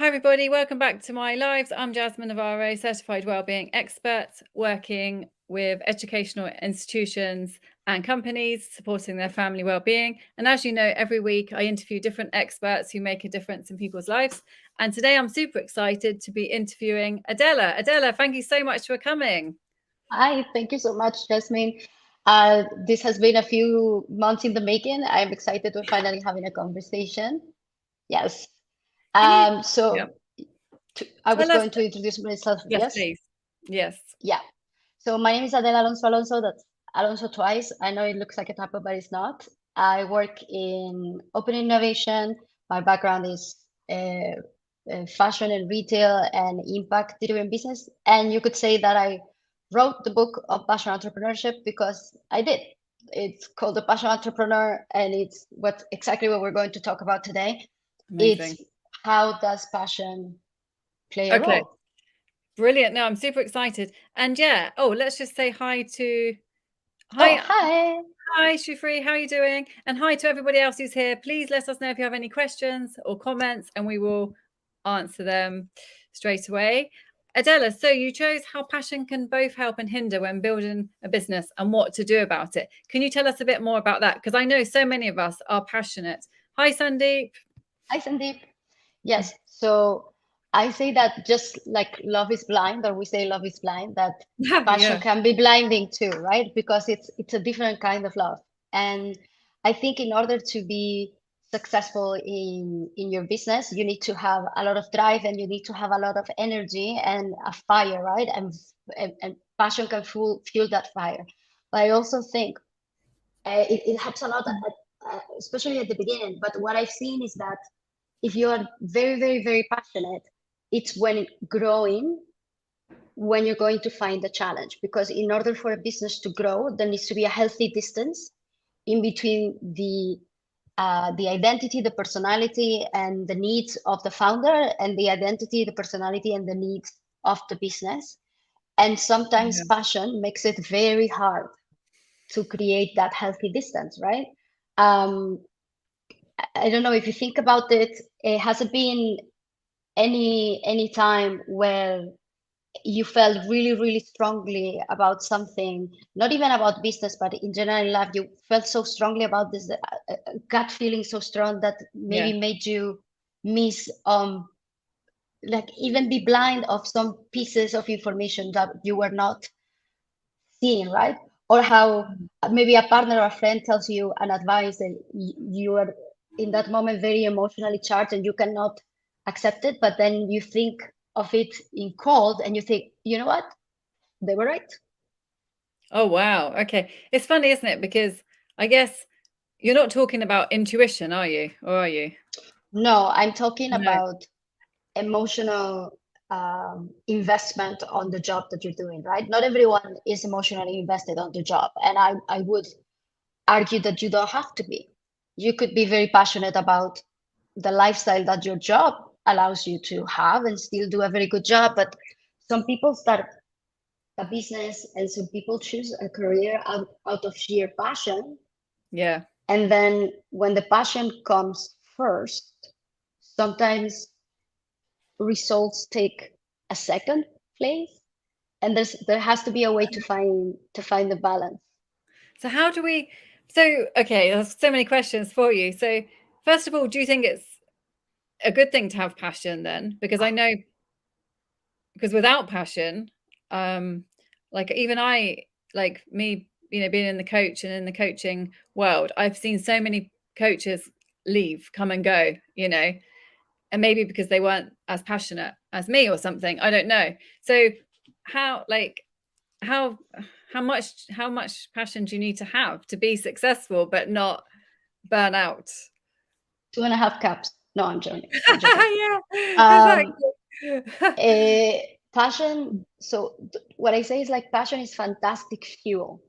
Hi, everybody. Welcome back to my lives. I'm Jasmine Navarro, certified wellbeing expert, working with educational institutions and companies supporting their family wellbeing. And as you know, every week I interview different experts who make a difference in people's lives. And today I'm super excited to be interviewing Adela. Adela, thank you so much for coming. Hi, thank you so much, Jasmine. This has been a few months in the making. I'm excited to finally having a conversation. Yes. Can you yeah, So I was tell us? going to introduce myself. Yes, Yes. please. Yes. Yeah. So my name is Adela Alonso Alonso. That's Alonso twice. I know it looks like a typo, but it's not. I work in open innovation. My background is fashion and retail and impact-driven business. And you could say that I wrote the book of passion entrepreneurship because I did. It's called The Passion Entrepreneur, and it's exactly what we're going to talk about today. It's Amazing. how does passion play a Okay. role? Brilliant. No, I'm super excited. And yeah, let's just say hi to Oh, hi hi. hi Shufri, how are you doing? And hi to everybody else who's here. Please let us know if you have any questions or comments and we will answer them straight away. Adela, so you chose how passion can both help and hinder when building a business and what to do about it. Can you tell us a bit more about that? Because I know so many of us are passionate. Hi, Sandeep. Hi, Sandeep. Yes, so I say that just like love is blind, or we say love is blind, that passion Yeah. can be blinding too, right? Because it's a different kind of love. And I think in order to be successful in your business, you need to have a lot of drive and you need to have a lot of energy and a fire, right? And passion can fuel that fire. But I also think it helps a lot, especially at the beginning. But what I've seen is that if you are very, very, very passionate, it's when growing, when you're going to find the challenge. Because in order for a business to grow, there needs to be a healthy distance in between the identity, the personality, and the needs of the founder, and the identity, the personality, and the needs of the business. And sometimes Yeah. passion makes it very hard to create that healthy distance, right? Um, I don't know if you think about it, has it been any time where you felt really, really strongly about something, not even about business, but in general in life, you felt so strongly about this gut feeling so strong that Yeah. maybe made you miss, like even be blind of some pieces of information that you were not seeing, right? Or how maybe a partner or a friend tells you an advice and you are in that moment very emotionally charged and you cannot accept it, but then you think of it in cold and you think, you know what? They were right. Oh, wow. Okay. It's funny, isn't it? Because I guess you're not talking about intuition, are you? Or are you? No, I'm talking No. about emotional investment on the job that you're doing, right? Not everyone is emotionally invested on the job. And I would argue that you don't have to be. You could be very passionate about the lifestyle that your job allows you to have and still do a very good job. But some people start a business and some people choose a career out of sheer passion. Yeah. And then when the passion comes first, sometimes results take a second place. And there has to be a way to find the balance. So how do we okay, there's so many questions for you. So first of all, do you think it's a good thing to have passion then? Because I know because without passion, like even I like me, being in the coach and in the coaching world, I've seen so many coaches leave, come and go, and maybe because they weren't as passionate as me or something. I don't know. So how like how how much passion do you need to have to be successful but not burn out? 2.5 cups. No, I'm joking. I'm joking. Yeah, Um, exactly. passion. So what I say is like passion is fantastic fuel.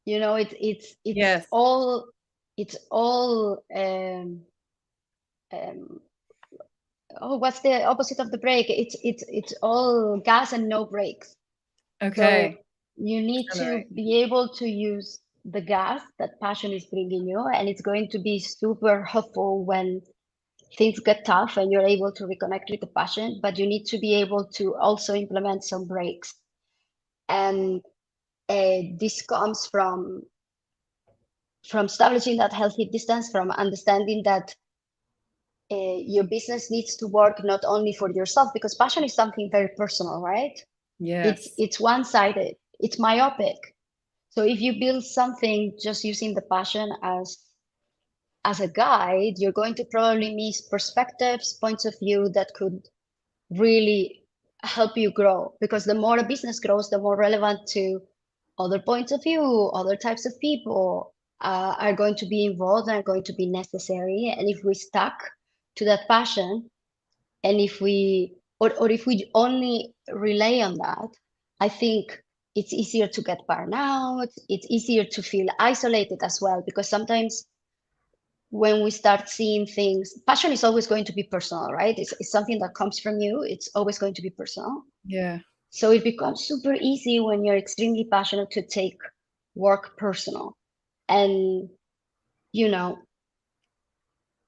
You know, Yes. it's all um, oh, what's the opposite of the brake? It's all gas and no brakes. So Okay. you need to Accelerate. be able to use the gas that passion is bringing you, and it's going to be super helpful when things get tough and you're able to reconnect with the passion, but you need to be able to also implement some breaks. And this comes from establishing that healthy distance, from understanding that your business needs to work not only for yourself, because passion is something very personal, right? Yes. It's one-sided, it's myopic. So if you build something just using the passion as a guide, you're going to probably miss perspectives, points of view that could really help you grow. Because the more a business grows, the more relevant to other points of view, other types of people are going to be involved and are going to be necessary. And if we stuck to that passion, and if we or if we only rely on that, I think it's easier to get burned out. It's easier to feel isolated as well, because sometimes when we start seeing things, passion is always going to be personal, right? It's something that comes from you. It's always going to be personal. Yeah. So it becomes super easy when you're extremely passionate to take work personal. And, you know,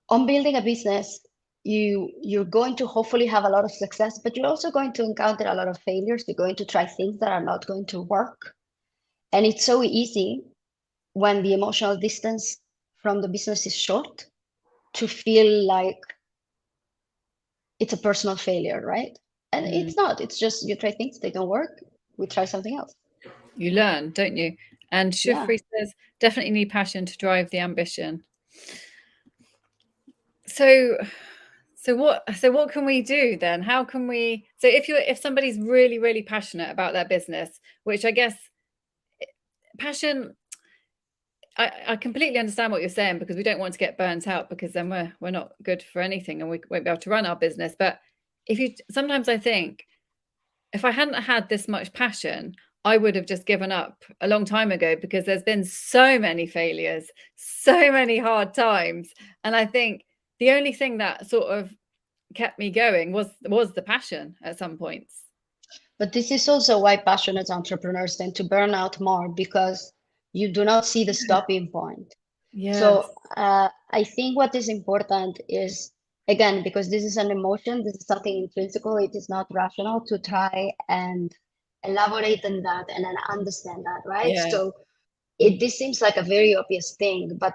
on building a business, you're going to hopefully have a lot of success, but you're also going to encounter a lot of failures. You're going to try things that are not going to work. And it's so easy when the emotional distance from the business is short to feel like it's a personal failure, right? And Mm. it's not. It's just you try things, they don't work. We try something else. You learn, don't you? And Yeah. Shufri says, definitely need passion to drive the ambition. So what can we do then? How can we, so if somebody's really, really passionate about their business, which I guess passion, I completely understand what you're saying, because we don't want to get burnt out, because then we're not good for anything and we won't be able to run our business. But sometimes I think, if I hadn't had this much passion, I would have just given up a long time ago, because there's been so many failures, so many hard times. And I think the only thing that sort of kept me going was the passion at some points. But this is also why passionate entrepreneurs tend to burn out more, because you do not see the stopping point. Yes. So I think what is important is, again, because this is an emotion, this is something intrinsical, it is not rational to try and elaborate on that and then understand that, right? Yeah. So this seems like a very obvious thing, but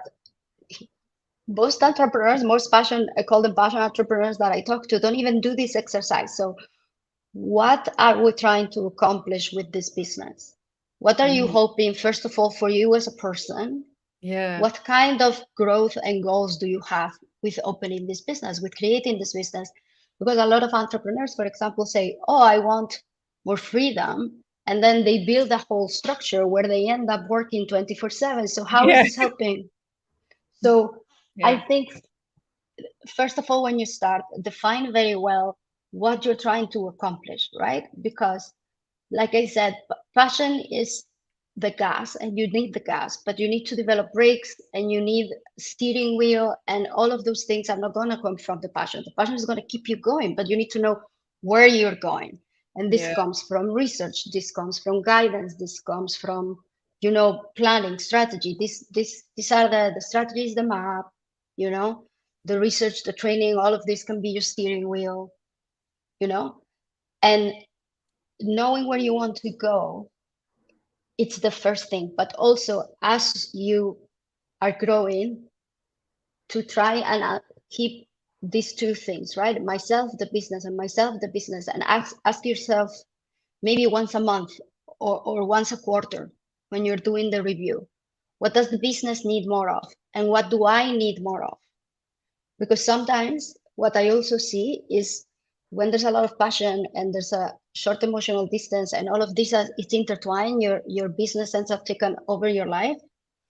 most entrepreneurs, most passion, I call them passion entrepreneurs that I talk to, don't even do this exercise. So what are we trying to accomplish with this business? What are you Mm. hoping, first of all, for you as a person? Yeah. What kind of growth and goals do you have with opening this business, with creating this business? Because a lot of entrepreneurs, for example, say, oh, I want more freedom. And then they build a whole structure where they end up working 24/7. So, how is Yeah. this helping? So, I Yeah. think, first of all, when you start, define very well what you're trying to accomplish, right? Because like I said, passion is the gas and you need the gas, but you need to develop brakes and you need steering wheel, and all of those things are not going to come from the passion. The passion is going to keep you going, but you need to know where you're going. And this Yeah. comes from research, this comes from guidance, this comes from, planning, strategy. These are the strategies, the map, you know, the research, the training, all of this can be your steering wheel, you know, and knowing where you want to go, it's the first thing. But also, as you are growing, to try and keep these two things, right? Myself, the business, and myself, the business, and ask yourself maybe once a month, or once a quarter, when you're doing the review, what does the business need more of? And what do I need more of? Because sometimes what I also see is, when there's a lot of passion and there's a short emotional distance and all of this it's intertwined, your business ends up taking over your life.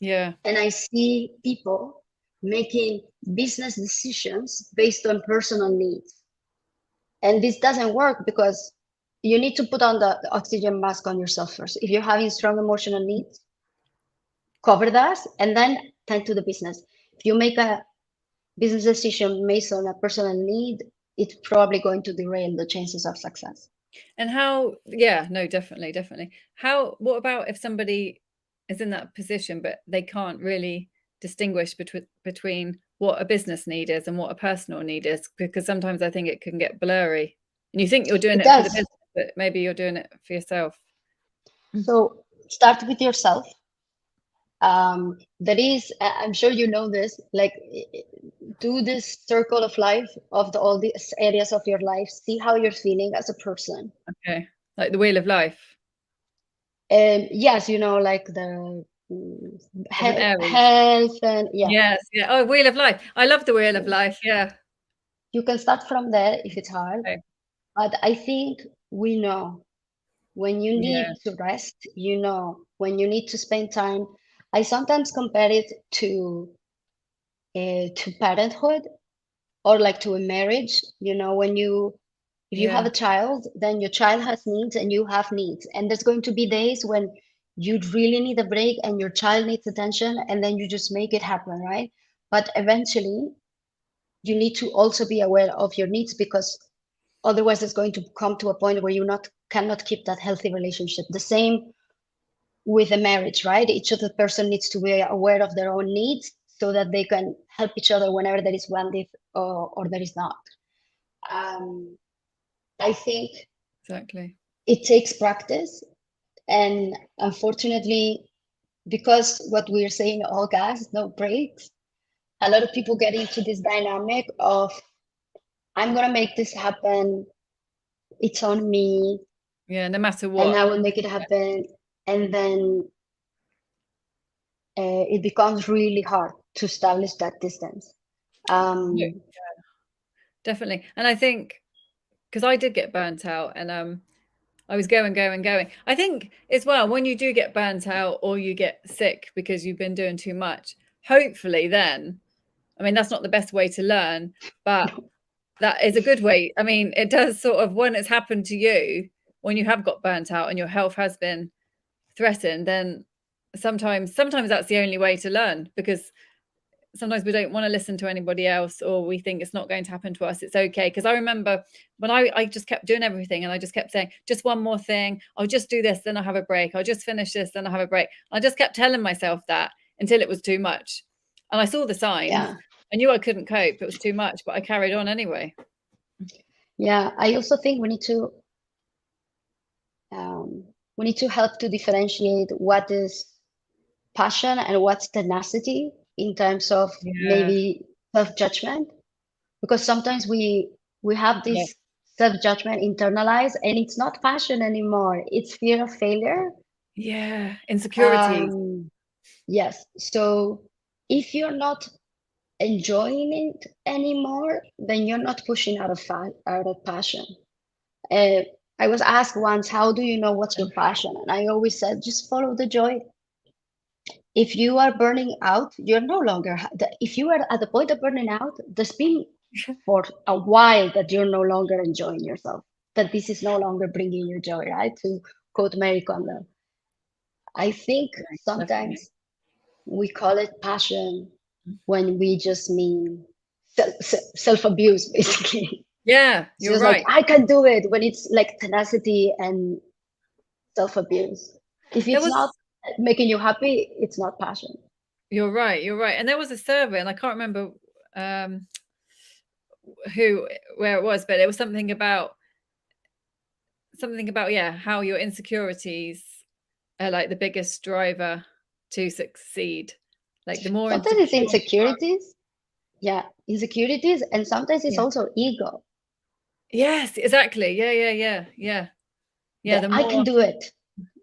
Yeah. And I see people making business decisions based on personal needs. And this doesn't work, because you need to put on the oxygen mask on yourself first. If you're having strong emotional needs, cover that and then tend to the business. If you make a business decision based on a personal need, it's probably going to derail the chances of success. And no, definitely. What about if somebody is in that position, but they can't really distinguish between what a business need is and what a personal need is, because sometimes I think it can get blurry and you think you're doing It it for the does. business, but maybe you're doing it for yourself. So start with yourself. That is, I'm sure you know this, like do this circle of life of all these areas of your life. See how you're feeling as a person. Okay, like the wheel of life. Yes, like the Different areas. health and yeah. Yes, yeah. Oh, wheel of life. I love the wheel of life. Yeah. You can start from there if it's hard, Okay. but I think we know when you Yeah. need to rest, when you need to spend time. I sometimes compare it to parenthood or like to a marriage. When if you have Yeah. a child, then your child has needs and you have needs, and there's going to be days when you really need a break and your child needs attention, and then you just make it happen, right? But eventually you need to also be aware of your needs, because otherwise it's going to come to a point where you not cannot keep that healthy relationship. The same with a marriage, right? Each of the person needs to be aware of their own needs so that they can help each other whenever there is one need, or there is not. um, I think Exactly. it takes practice, and unfortunately, because what we're saying, all gas no breaks, a lot of people get into this dynamic of, I'm going to make this happen, it's on me, Yeah. No matter and I what. will make it happen. And then it becomes really hard to establish that distance. Yeah, Um, definitely. And I think because I did get burnt out and I was going, going, going. I think as well, when you do get burnt out or you get sick because you've been doing too much, hopefully then, I mean, that's not the best way to learn, but that is a good way. I mean, it does sort of, when it's happened to you, when you have got burnt out and your health has been threatened, then sometimes that's the only way to learn, because sometimes we don't want to listen to anybody else, or we think it's not going to happen to us. It's okay. Because I remember when I just kept doing everything and I just kept saying, just one more thing, I'll just do this, then I'll have a break, I'll just finish this, then I'll have a break. I just kept telling myself that until it was too much. And I saw the signs. yeah, I knew I couldn't cope, it was too much, but I carried on anyway. yeah. I also think um, we need to help to differentiate what is passion and what's tenacity in terms of Yeah. maybe self-judgment, because sometimes we have Yeah. this self-judgment internalized, and it's not passion anymore, it's fear of failure. Yeah. Insecurities. um yes, so if you're not enjoying it anymore, then you're not pushing out of passion. uh, I was asked once, how do you know what's your passion? And I always said, just follow the joy. If you are burning out, you're no longer, if you are at the point of burning out, there's been for a while that you're no longer enjoying yourself, that this is no longer bringing you joy, right? To quote Mary Kondo. I think Definitely. sometimes we call it passion when we just mean self-abuse, basically. Yeah, It's you're just like, right. I can do it, when it's like tenacity and self-abuse. If There it's was not making you happy, it's not passion. You're right, you're right. And there was a survey, and I can't remember um who where it was, but it was something about yeah, how your insecurities are like the biggest driver to succeed. Like the more Sometimes it's insecure you are. insecurities. Yeah, insecurities, and sometimes it's Yeah. also ego. Yes, exactly. Yeah, yeah, yeah, yeah. Yeah, That the I can more do it.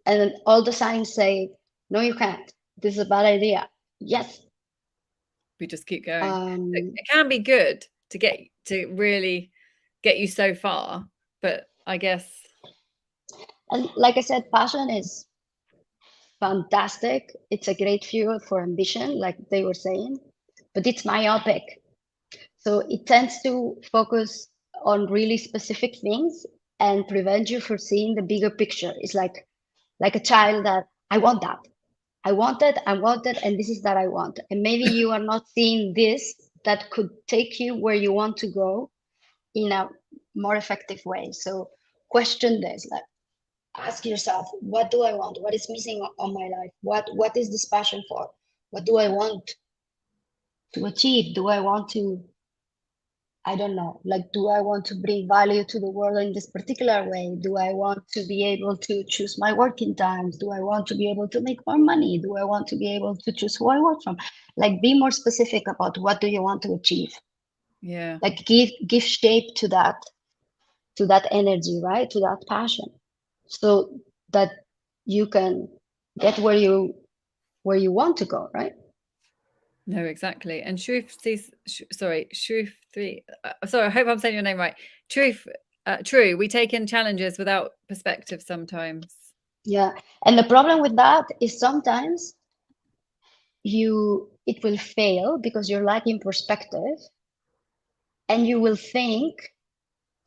And then all the signs say, no, you can't. This is a bad idea. Yes. we just keep going. Um, It can be good to really get you so far, but I guess and like I said, passion is fantastic. It's a great fuel for ambition, like they were saying, but it's myopic. So it tends to focus on really specific things and prevent you from seeing the bigger picture. It's like a child that, I want that. I want it, and this is that I want. And maybe you are not seeing this that could take you where you want to go in a more effective way. So question this, like ask yourself, what do I want? What is missing on my life? What is this passion for? What do I want? achieve? Do I want to, I don't know, like, do I want to bring value to the world in this particular way? Do I want to be able to choose my working times? Do I want to be able to make more money? Do I want to be able to choose who I work from? Like, be more specific about what do you want to achieve? Yeah. Like, give shape to that energy, right? To that passion, so that you can get where you want to go, right? No, exactly. And Truth 3. Sorry, I hope I'm saying your name right. True. We take in challenges without perspective sometimes. Yeah. And the problem with that is sometimes it will fail because you're lacking perspective, and you will think,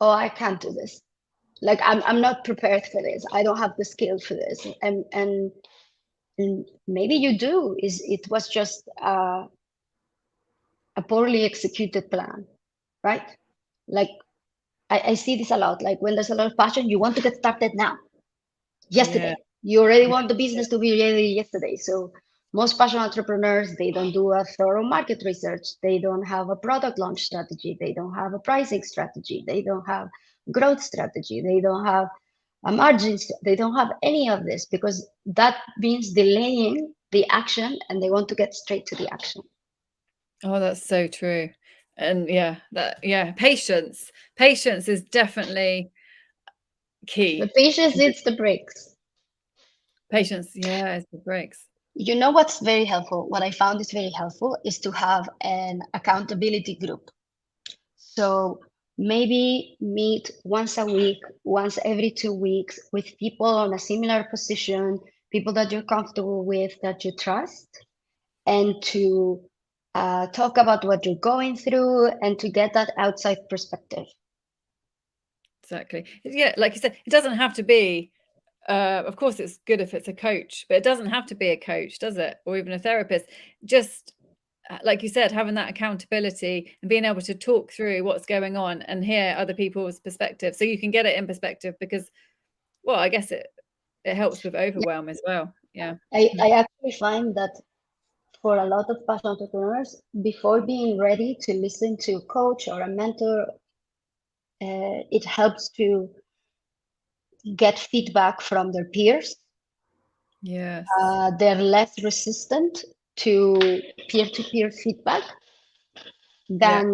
oh, I can't do this. Like, I'm not prepared for this. I don't have the skill for this. And maybe you do. It was just a poorly executed plan, right? Like, I see this a lot. Like, when there's a lot of passion, you want to get started now, Yeah. yesterday. You already Yeah. want the business to be ready yesterday. So most passion entrepreneurs, they don't do a thorough market research. They don't have a product launch strategy. They don't have a pricing strategy. They don't have growth strategy. They don't have a margin. They don't have any of this, because that means delaying the action, and they want to get straight to the action. Oh, that's so true. And patience. Patience is definitely The key. patience needs the brakes. Patience, yeah, is the breaks. You know what's very helpful? What I found is very helpful is to have an accountability group. So maybe meet once a week, once every 2 weeks, with people on a similar position, people that you're comfortable with, that you trust, and to talk about what you're going through, and to get that outside perspective. Exactly. Yeah, like you said, it doesn't have to be of course it's good if it's a coach, but it doesn't have to be a coach, does it? Or even a therapist. Just like you said, having that accountability and being able to talk through what's going on and hear other people's perspective so you can get it in perspective because, well, I guess it helps with Yeah, overwhelm as well. Yeah. I actually find that for a lot of passion entrepreneurs, before being ready to listen to a coach or a mentor, it helps to get feedback from their peers. Yes. They're less resistant to peer-to-peer feedback Yeah.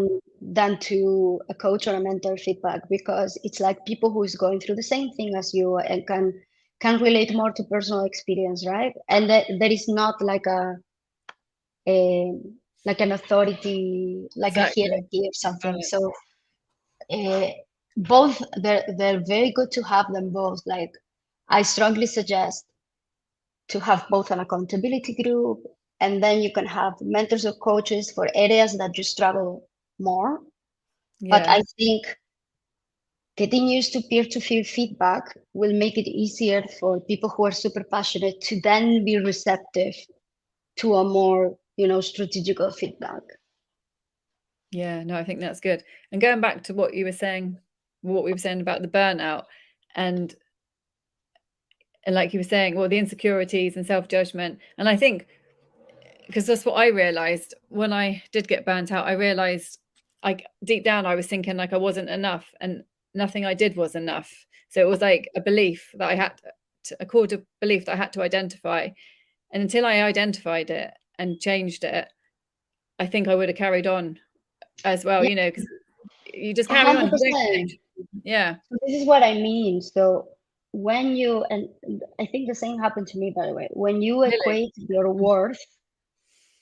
than to a coach or a mentor feedback, because it's like people who is going through the same thing as you, and can relate more to personal experience, right? And that there is not a like an authority, like a Exactly. hierarchy or something. Balance. So uh, both, they're very good to have them both. Like, I strongly suggest to have both an accountability group, and then you can have mentors or coaches for areas that you struggle more. But Yeah. I think getting used to peer-to-peer feedback will make it easier for people who are super passionate to then be receptive to a more, strategical feedback. Yeah, no, I think that's good. And going back to what we were saying about the burnout and like you were saying, well, the insecurities and self-judgment. And I think because that's what I realized when I did get burnt out, I realized deep down I was thinking like I wasn't enough and nothing I did was enough. So it was like a belief that I had a core belief that I had to identify. And until I identified it and changed it, I think I would have carried on as well, Yeah, because you just carry on. You don't 100%. change. Yeah. So this is what I mean. So when you, and I think the same happened to me, by the way, when you Really? equate your worth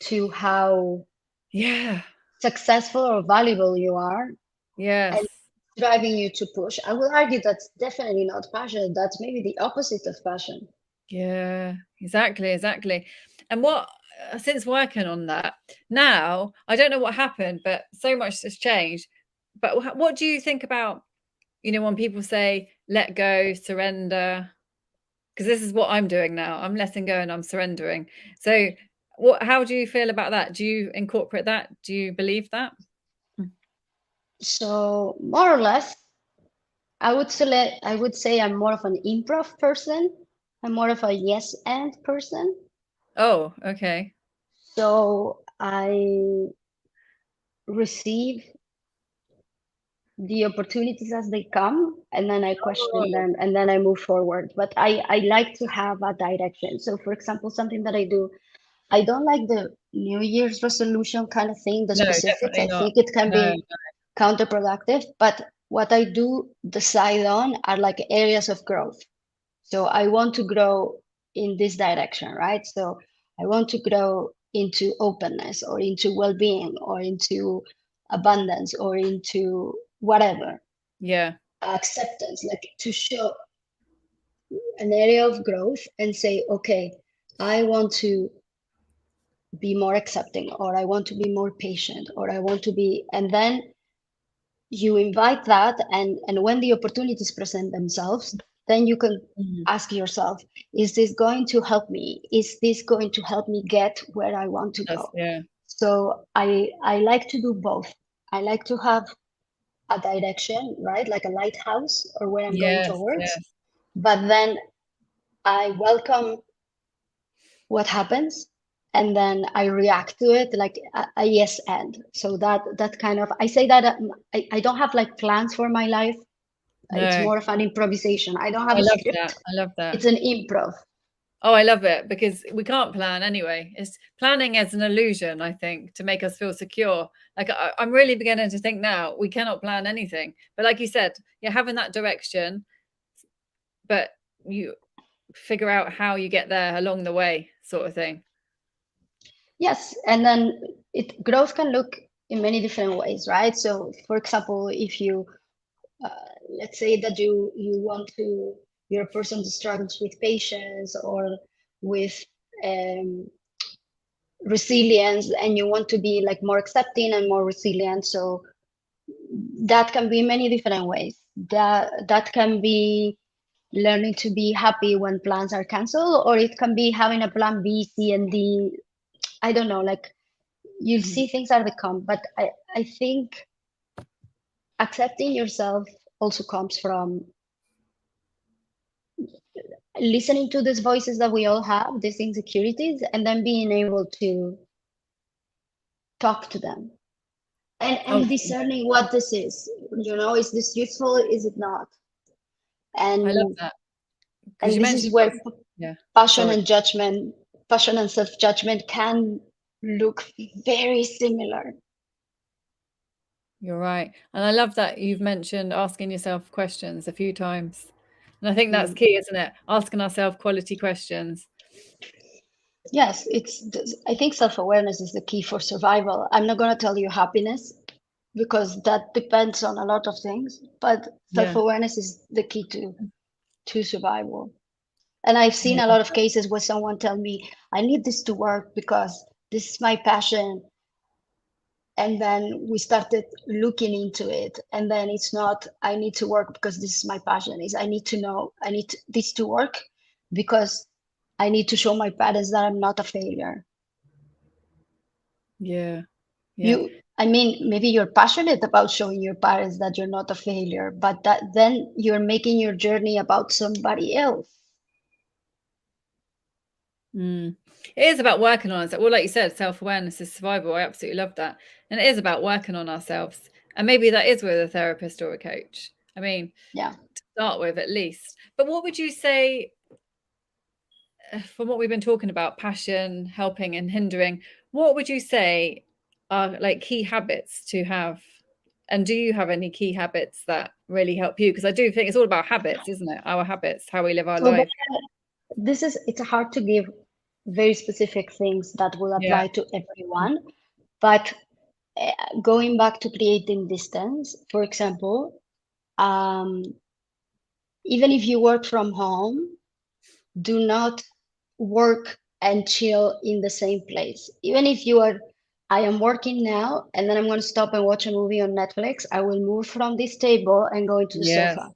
to how Yeah. successful or valuable you are, and Yes. driving you to push, I will argue that's definitely not passion. That's maybe the opposite of passion. Yeah. Exactly. Exactly. And what since working on that now, I don't know what happened, but so much has changed. But what do you think about when people say let go, surrender? Because this is what I'm doing now. I'm letting go and I'm surrendering. So, how do you feel about that? Do you incorporate that? Do you believe that? Mm. So more or less, I would say I'm more of an improv person. I'm more of a yes and person. Oh, okay. So I receive the opportunities as they come, and then I question Oh, them, and then I move forward. But I like to have a direction. So, for example, something that I do, I don't like the New Year's resolution kind of thing, the no, specifics. definitely I not. think it can No, be counterproductive. But what I do decide on are like areas of growth. So I want to grow in this direction, right? So I want to grow into openness or into well-being or into abundance or into whatever, yeah, acceptance, like to show an area of growth and say, okay, I want to be more accepting, or I want to be more patient, or I want to be, and then you invite that, and when the opportunities present themselves, then you can mhm, ask yourself, is this going to help me? Is this going to help me get where I want to that's go? yeah, So I like to do both. I like to have a direction, right? Like a lighthouse or where I'm going yes, towards. yes, But then I welcome what happens, and then I react to it like a yes and. So that kind of, I say that I don't have like plans for my life. It's no, more of an improvisation. I don't have I a love that. script. I love that. It's an improv. Oh, I love it because we can't plan anyway. It's planning as an illusion, I think, to make us feel secure. Like I'm really beginning to think now we cannot plan anything. But like you said, you're having that direction, but you figure out how you get there along the way, sort of thing. Yes, and then it growth can look in many different ways, right? So, for example, if you let's say that you want to, you're a person that struggles with patience or with um, resilience, and you want to be like more accepting and more resilient. So that can be many different ways. That can be learning to be happy when plans are canceled, or it can be having a plan B, C, and D. I don't know, like you'll Mhm. see things as they come. But I think accepting yourself also comes from listening to these voices that we all have, these insecurities, and then being able to talk to them, Oh, and discerning what this is. Is this useful? Is it not? I love And that because and you this is mentioned where yeah. passion Sorry. and judgment, passion and self-judgment can look very similar. You're right. And I love that you've mentioned asking yourself questions a few times. And I think that's Mm. key, isn't it? Asking ourselves quality questions. Yes, I think self-awareness is the key for survival. I'm not going to tell you happiness because that depends on a lot of things, but Yeah. self-awareness is the key to survival. And I've I seen a love lot of that. cases where someone tell me, I need this to work because this is my passion. And then we started looking into it. And then it's not, I need to work because this is my passion. Is I need to know, this to work because I need to show my parents that I'm not a failure. Yeah. Yeah. I mean, maybe you're passionate about showing your parents that you're not a failure, but that then you're making your journey about somebody else. Mm. It is about working on ourselves. Well, like you said, self-awareness is survival. I absolutely love that. And it is about working on ourselves. And maybe that is with a therapist or a coach. I mean, Yeah. to start with at least. But what would you say from what we've been talking about, passion, helping and hindering, what would you say are like key habits to have? And do you have any key habits that really help you? Because I do think it's all about habits, isn't it? Our habits, how we live our So life. it's hard to give very specific things that will Yeah. apply to everyone, but going back to creating distance, for example, um, even if you work from home, do not work and chill in the same place. Even if you are, I am working now, and then I'm going to stop and watch a movie on Netflix. I will move from this table and go into the Yes. sofa,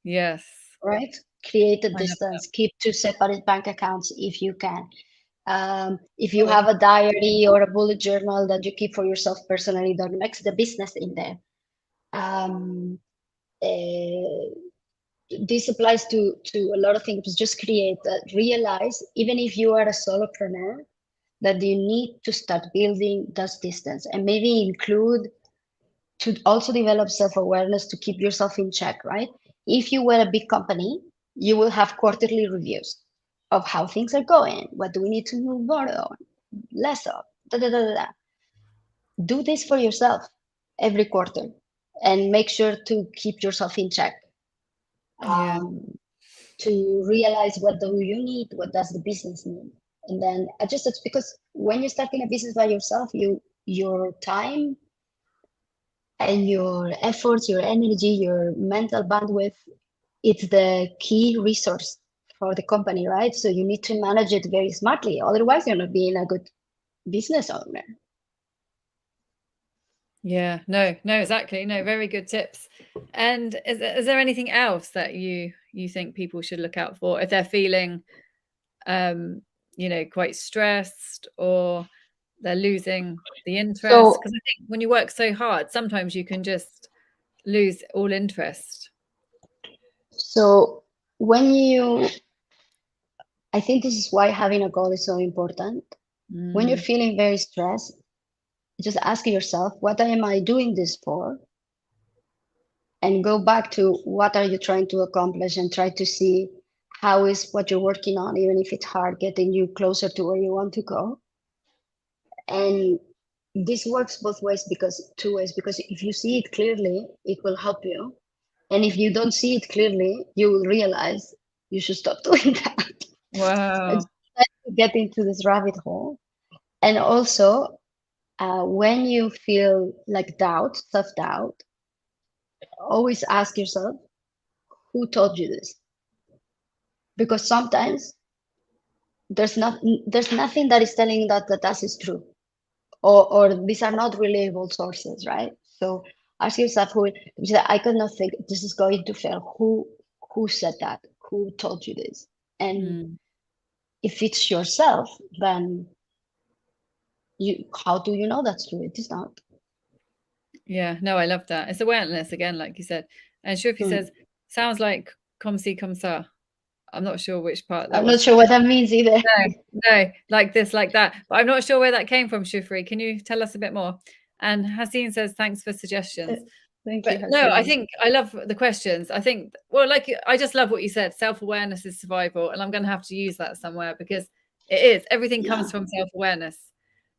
Yes. right? Create a I love that. distance. Keep two separate bank accounts if you can. If you Oh, have a diary or a bullet journal that you keep for yourself personally, that makes the business in there. Um, uh, this applies to a lot of things. Just create, realize, even if you are a solopreneur, that you need to start building those distance, and maybe include to also develop self-awareness to keep yourself in check, right? If you were a big company, you will have quarterly reviews of how things are going. What do we need to move more on, less of? Da, da, da, da, da. Do this for yourself every quarter and make sure to keep yourself in check. Yeah. To realize what do you need, what does the business need, and then adjust it. Because when you're starting a business by yourself, your time and your efforts, your energy, your mental bandwidth, it's the key resource for the company, right? So you need to manage it very smartly. Otherwise, you're not being a good business owner. Yeah, no, no, exactly. No, very good tips. And is there anything else that you think people should look out for if they're feeling quite stressed, or they're losing the interest? So, Because I think when you work so hard, sometimes you can just lose all interest. so when you, I think this is why having a goal is so important. When you're Mm, feeling very stressed, just ask yourself, what am I doing this for? And go back to what are you trying to accomplish, and try to see how is what you're working on, even if it's hard, getting you closer to where you want to go. And this works both ways, because two ways, because if you see it clearly, it will help you. And if you don't see it clearly, you will realize you should stop doing that. And wow. try to get into this rabbit hole. And also, when you feel like doubt, self-doubt, always ask yourself, who told you this? Because sometimes there's nothing that is telling that is true, or these are not reliable sources, right? So ask yourself, who I cannot think this is going to fail. Who said that? Who told you this? And Mm. if it's yourself, then you how do you know that's true? It is not. Yeah, no, I love that. It's awareness again, like you said. And Shruti Hmm. says, sounds like comme ci, comme ça. I'm not sure which part that I'm not was. sure what that means either. No, no, like this, like that. But I'm not sure where that came from, Shufri. Can you tell us a bit more? And Haseen says, thanks for suggestions. Thank you, But no, I Hasina. think I love the questions. I think, well, like, I just love what you said. Self-awareness is survival. And I'm going to have to use that somewhere, because it is. Everything Yeah. comes from self-awareness.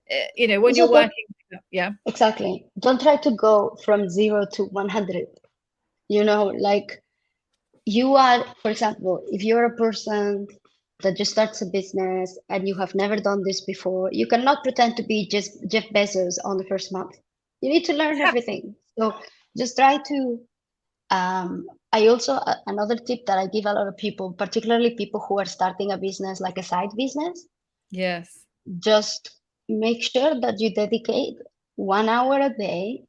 When you're Also, don't, working, yeah, exactly. Don't try to go from 0 to 100. Like, you are, for example, if you're a person that just starts a business and you have never done this before, you cannot pretend to be just Jeff Bezos on the first month. You need to learn everything. So just try to. I also, another tip that I give a lot of people, particularly people who are starting a business like a side business, yes. just make sure that you dedicate 1 hour a day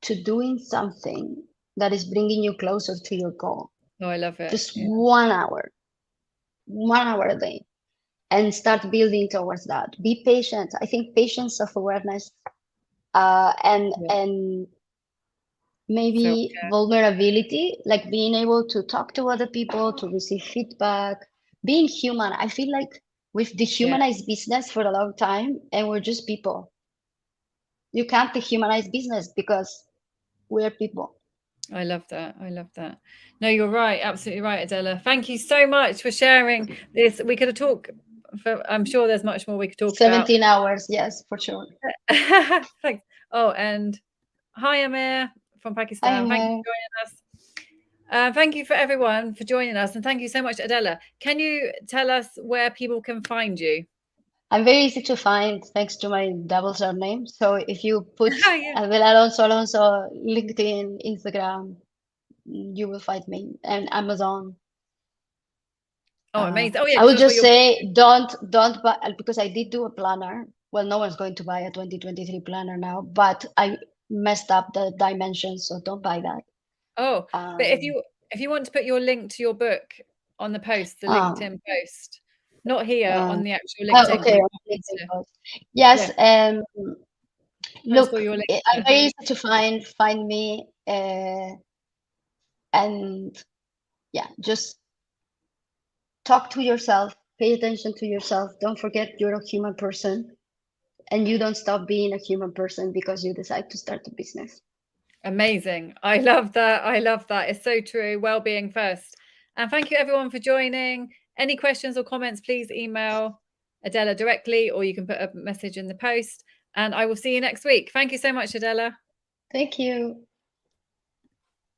to doing something that is bringing you closer to your goal. Oh, I love it. Just Yeah. 1 hour, 1 hour a day, and start building towards that. Be patient. I think patience, self-awareness, and Yeah. and Self maybe vulnerability, like being able to talk to other people, to receive feedback, being human. I feel like we've Yeah. dehumanized business for a long time, and we're just people. You can't dehumanize business because we're people. I love that. I love that. No, you're right. Absolutely right, Adela. Thank you so much for sharing this. We could have talked for, I'm sure there's much more we could talk about. 17 hours, yes, for sure. Thanks. Oh, and hi, Amir from I Pakistan. Thank you am for joining us. Thank you for everyone for joining us. And thank you so much, Adela. Can you tell us where people can find you? I'm very easy to find thanks to my double surname. So if you put Yeah. Adela Alonso Alonso, LinkedIn, Instagram, you will find me, and Amazon. Oh, amazing. Oh, yeah, I because would that's where just you're. say don't buy, because I did do a planner. Well, no one's going to buy a 2023 planner now, but I messed up the dimensions, so don't buy that. Oh, but if Um, you want to put your link to your book on the post, the uh, LinkedIn post, not here uh, on the actual oh, LinkedIn, because okay, you on want me LinkedIn to, post. Yes, yeah, post all look, your links I'm there. very easy to find me, and yeah, just talk to yourself, pay attention to yourself. Don't forget you're a human person, and you don't stop being a human person because you decide to start a business. Amazing. I love that. I love that. It's so true. Well-being first. And thank you everyone for joining. Any questions or comments, please email Adela directly, or you can put a message in the post. And I will see you next week. Thank you so much, Adela. Thank you.